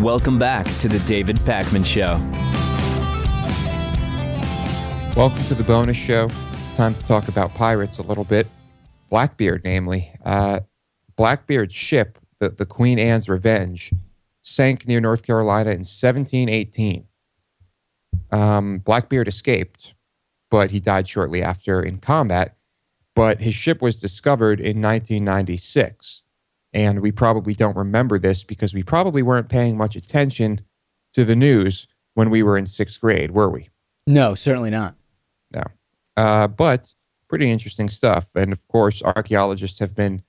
Welcome back to the David Pakman Show. Welcome to the bonus show. Time to talk about pirates a little bit. Blackbeard, namely. Blackbeard's ship, the Queen Anne's Revenge, sank near North Carolina in 1718. Blackbeard escaped, but he died shortly after in combat. But his ship was discovered in 1996. And we probably don't remember this because we probably weren't paying much attention to the news when we were in sixth grade, were we? No, certainly not. No. But pretty interesting stuff. And of course, archaeologists have been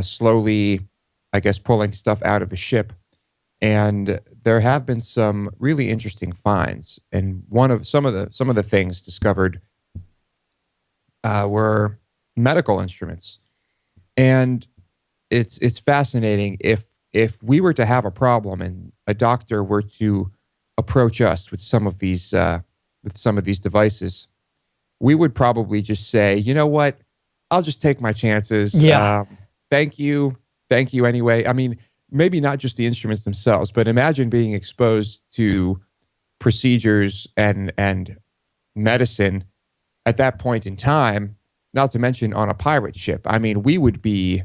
slowly, I guess, pulling stuff out of the ship. And there have been some really interesting finds. And some of the things discovered were medical instruments. And it's fascinating if we were to have a problem and a doctor were to approach us with some of these devices, we would probably just say, you know what, I'll just take my chances. Yeah. Thank you anyway. I mean, maybe not just the instruments themselves, but imagine being exposed to procedures and medicine at that point in time, not to mention on a pirate ship. I mean, we would be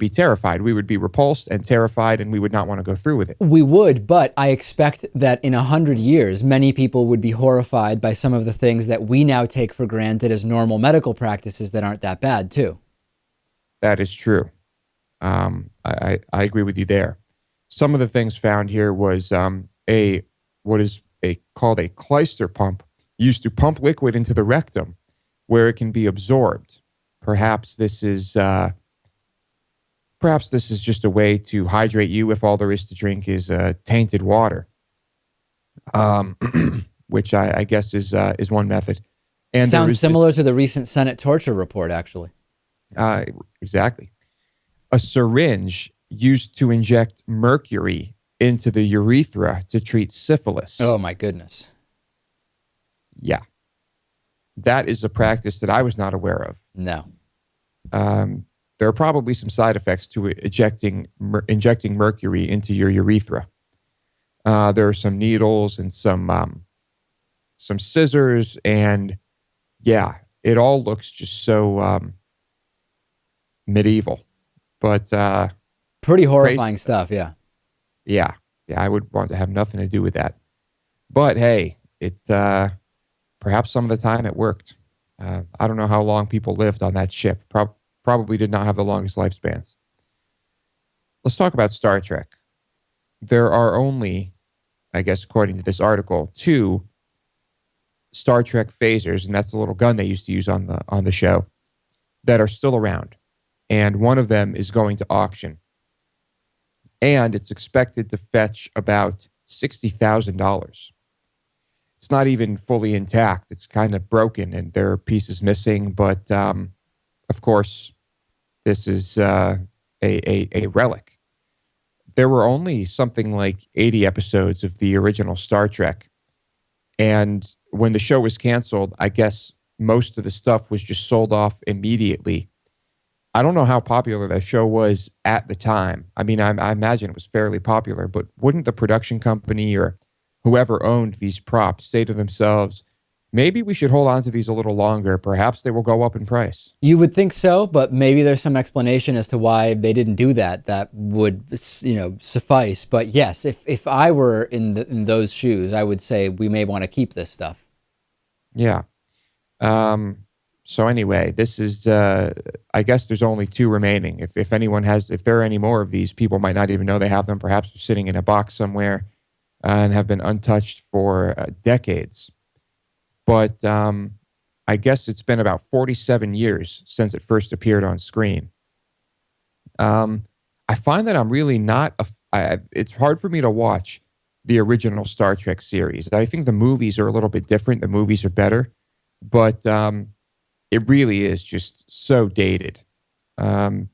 terrified. We would be repulsed and terrified, and we would not want to go through with it. We would, but I expect that in 100 years, many people would be horrified by some of the things that we now take for granted as normal medical practices that aren't that bad, too. That is true. I agree with you there. Some of the things found here was what is called a clyster pump, used to pump liquid into the rectum, where it can be absorbed. Perhaps this is just a way to hydrate you if all there is to drink is tainted water, which I guess is one method. And sounds similar to the recent Senate torture report, actually. Exactly. A syringe used to inject mercury into the urethra to treat syphilis. Oh, my goodness. Yeah. That is a practice that I was not aware of. No. There are probably some side effects to injecting mercury into your urethra. There are some needles and some scissors, and yeah, it all looks just so medieval, but pretty horrifying stuff. Yeah. Yeah. I would want to have nothing to do with that. But hey, it perhaps some of the time it worked. I don't know how long people lived on that ship. Probably did not have the longest lifespans. Let's talk about Star Trek. There are only, I guess, according to this article, 2 Star Trek phasers, and that's the little gun they used to use on the show, that are still around. And one of them is going to auction. And it's expected to fetch about $60,000. It's not even fully intact. It's kind of broken, and there are pieces missing, but of course, this is a relic. There were only something like 80 episodes of the original Star Trek. And when the show was canceled, I guess most of the stuff was just sold off immediately. I don't know how popular that show was at the time. I mean, I imagine it was fairly popular, but wouldn't the production company or whoever owned these props say to themselves, maybe we should hold on to these a little longer. Perhaps they will go up in price. You would think so, but maybe there's some explanation as to why they didn't do that. That would, suffice. But yes, if I were in those shoes, I would say we may want to keep this stuff. Yeah. So anyway, this is, I guess there's only 2 remaining. If there are any more of these, people might not even know they have them. Perhaps they're sitting in a box somewhere and have been untouched for decades. But I guess it's been about 47 years since it first appeared on screen. I find that I'm really not, it's hard for me to watch the original Star Trek series. I think the movies are a little bit different. The movies are better, but it really is just so dated. Have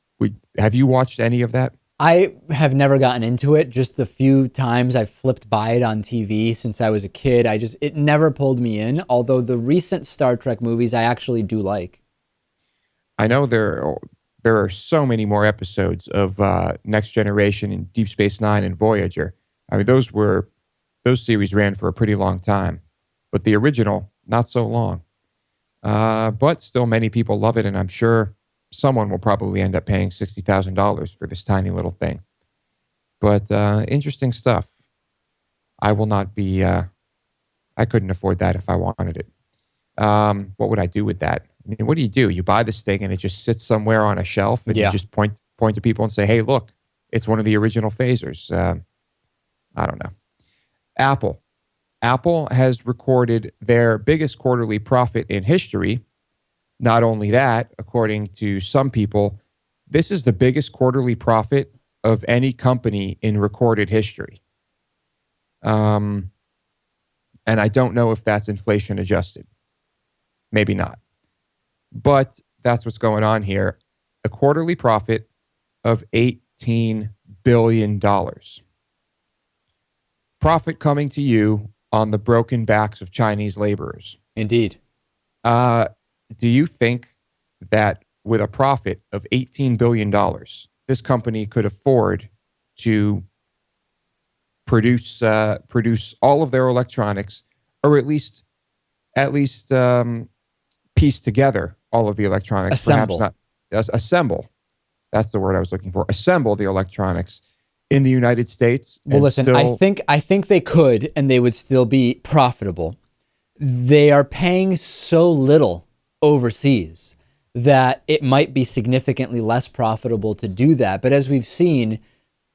you watched any of that? I have never gotten into it. Just the few times I've flipped by it on TV since I was a kid, it never pulled me in. Although the recent Star Trek movies I actually do like. I know there are so many more episodes of Next Generation and Deep Space Nine and Voyager. I mean, those series ran for a pretty long time, but the original, not so long. But still, many people love it, and I'm sure someone will probably end up paying $60,000 for this tiny little thing. But interesting stuff. I will not be. I couldn't afford that if I wanted it. What would I do with that? I mean, what do? You buy this thing and it just sits somewhere on a shelf, and you just point to people and say, "Hey, look, it's one of the original phasers." I don't know. Apple has recorded their biggest quarterly profit in history. Not only that, according to some people, this is the biggest quarterly profit of any company in recorded history. And I don't know if that's inflation adjusted. Maybe not. But that's what's going on here. A quarterly profit of $18 billion. Profit coming to you on the broken backs of Chinese laborers. Indeed. Do you think that with a profit of $18 billion, this company could afford to produce all of their electronics, or at least piece together all of the electronics? Assemble. Perhaps not assemble. That's the word I was looking for. Assemble the electronics in the United States. Well, listen, I think they could, and they would still be profitable. They are paying so little overseas that it might be significantly less profitable to do that. But as we've seen,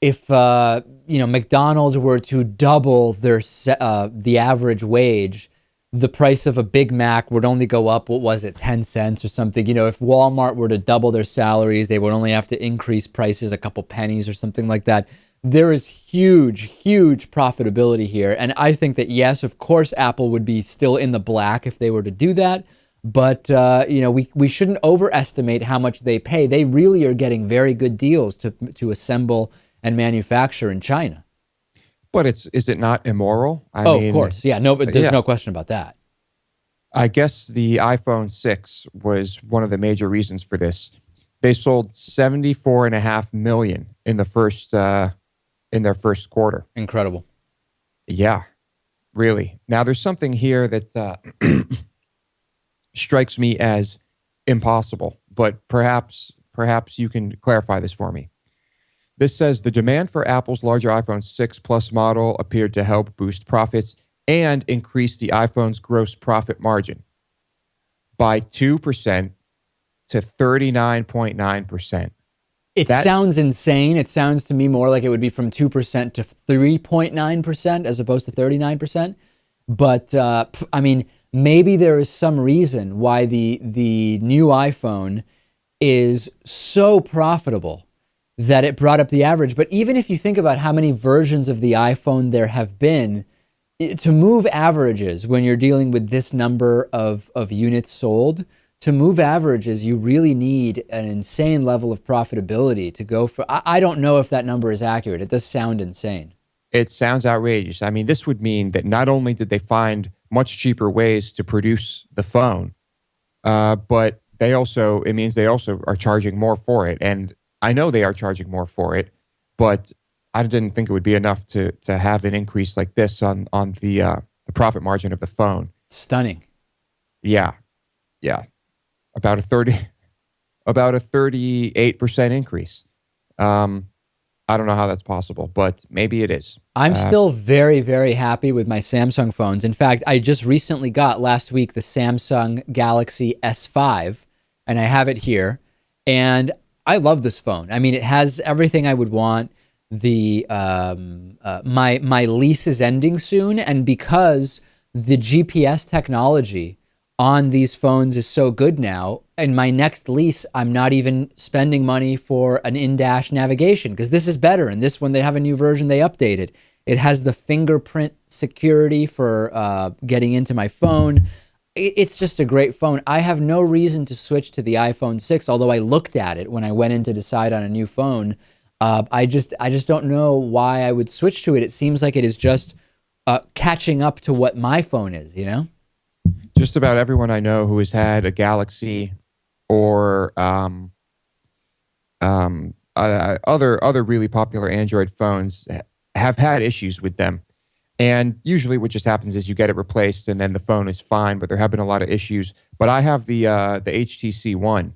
if McDonald's were to double their the average wage, the price of a Big Mac would only go up, 10 cents or something? If Walmart were to double their salaries, they would only have to increase prices a couple pennies or something like that. There is huge profitability here. And I think that, yes, of course, Apple would be still in the black if they were to do that. But, we shouldn't overestimate how much they pay. They really are getting very good deals to assemble and manufacture in China. But is it not immoral? I mean, of course. Yeah, no, but there's no question about that. I guess the iPhone 6 was one of the major reasons for this. They sold 74.5 million in their first quarter. Incredible. Yeah, really. Now, there's something here that strikes me as impossible, but perhaps you can clarify this for me. This says the demand for Apple's larger iPhone 6 Plus model appeared to help boost profits and increase the iPhone's gross profit margin by 2% to 39.9%. It sounds insane. It sounds to me more like it would be from 2% to 3.9% as opposed to 39%. But maybe there is some reason why the new iPhone is so profitable that it brought up the average. But even if you think about how many versions of the iPhone there have been, to move averages when you're dealing with this number of units sold, to move averages, you really need an insane level of profitability to go for. I don't know if that number is accurate. It does sound insane. It sounds outrageous. I mean, this would mean that not only did they find much cheaper ways to produce the phone, but it means they also are charging more for it. And I know they are charging more for it, but I didn't think it would be enough to have an increase like this on the profit margin of the phone. Stunning. Yeah. About a 38% increase. I don't know how that's possible, but maybe it is. I'm still very, very happy with my Samsung phones. In fact, I just recently got last week the Samsung Galaxy S5, and I have it here. And I love this phone. I mean, it has everything I would want. My lease is ending soon, and because the GPS technology on these phones is so good now, in my next lease, I'm not even spending money for an in-dash navigation because this is better. And this one, they have a new version they updated. It has the fingerprint security for getting into my phone. It's just a great phone. I have no reason to switch to the iPhone 6, although I looked at it when I went in to decide on a new phone. I just don't know why I would switch to it. It seems like it is just catching up to what my phone is, you know? Just about everyone I know who has had a Galaxy or other really popular Android phones have had issues with them. And usually what just happens is you get it replaced and then the phone is fine, but there have been a lot of issues. But I have the HTC One,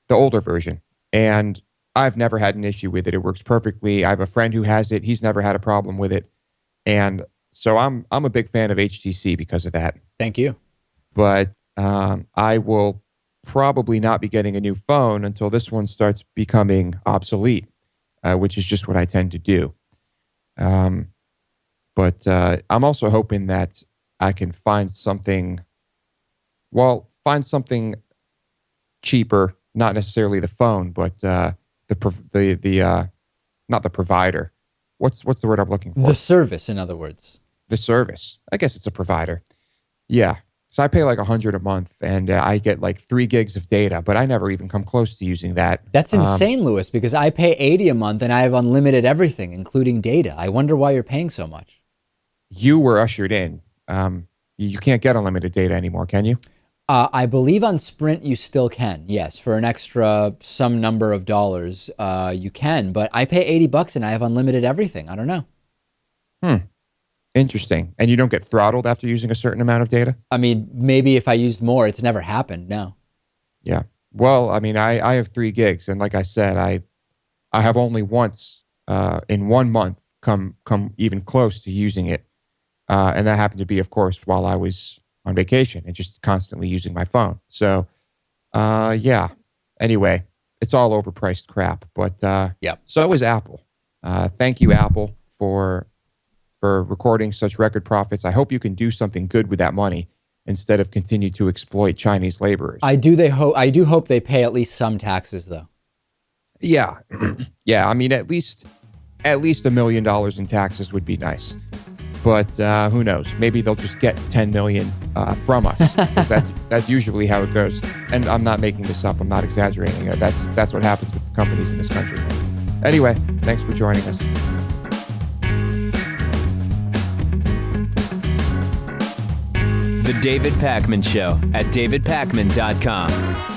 the older version, and I've never had an issue with it. It works perfectly. I have a friend who has it. He's never had a problem with it. And so I'm a big fan of HTC because of that. Thank you. But I will probably not be getting a new phone until this one starts becoming obsolete, which is just what I tend to do. But I'm also hoping that I can find something cheaper, not necessarily the phone, but not the provider. What's the word I'm looking for? The service, in other words. The service. I guess it's a provider. Yeah. So I pay like $100 a month and I get like 3 gigs of data, but I never even come close to using that. That's insane, Louis, because I pay $80 a month and I have unlimited everything, including data. I wonder why you're paying so much. You were ushered in. You can't get unlimited data anymore, can you? I believe on Sprint you still can. Yes, for an extra some number of dollars, you can. But I pay $80 and I have unlimited everything. I don't know. Interesting. And you don't get throttled after using a certain amount of data? I mean, maybe if I used more. It's never happened. No. Yeah. Well, I mean, I have 3 gigs, and like I said, I have only once in 1 month come even close to using it, and that happened to be, of course, while I was on vacation and just constantly using my phone. So, yeah. Anyway, it's all overpriced crap, but Yep. So is Apple. Thank you, Apple, for recording such record profits. I hope you can do something good with that money instead of continue to exploit Chinese laborers. I do hope they pay at least some taxes, though. Yeah. Yeah, I mean, at least $1 million in taxes would be nice. But who knows? Maybe they'll just get 10 million from us. 'Cause that's usually how it goes. And I'm not making this up. I'm not exaggerating. That's what happens with the companies in this country. Anyway, thanks for joining us. The David Pakman Show at davidpakman.com.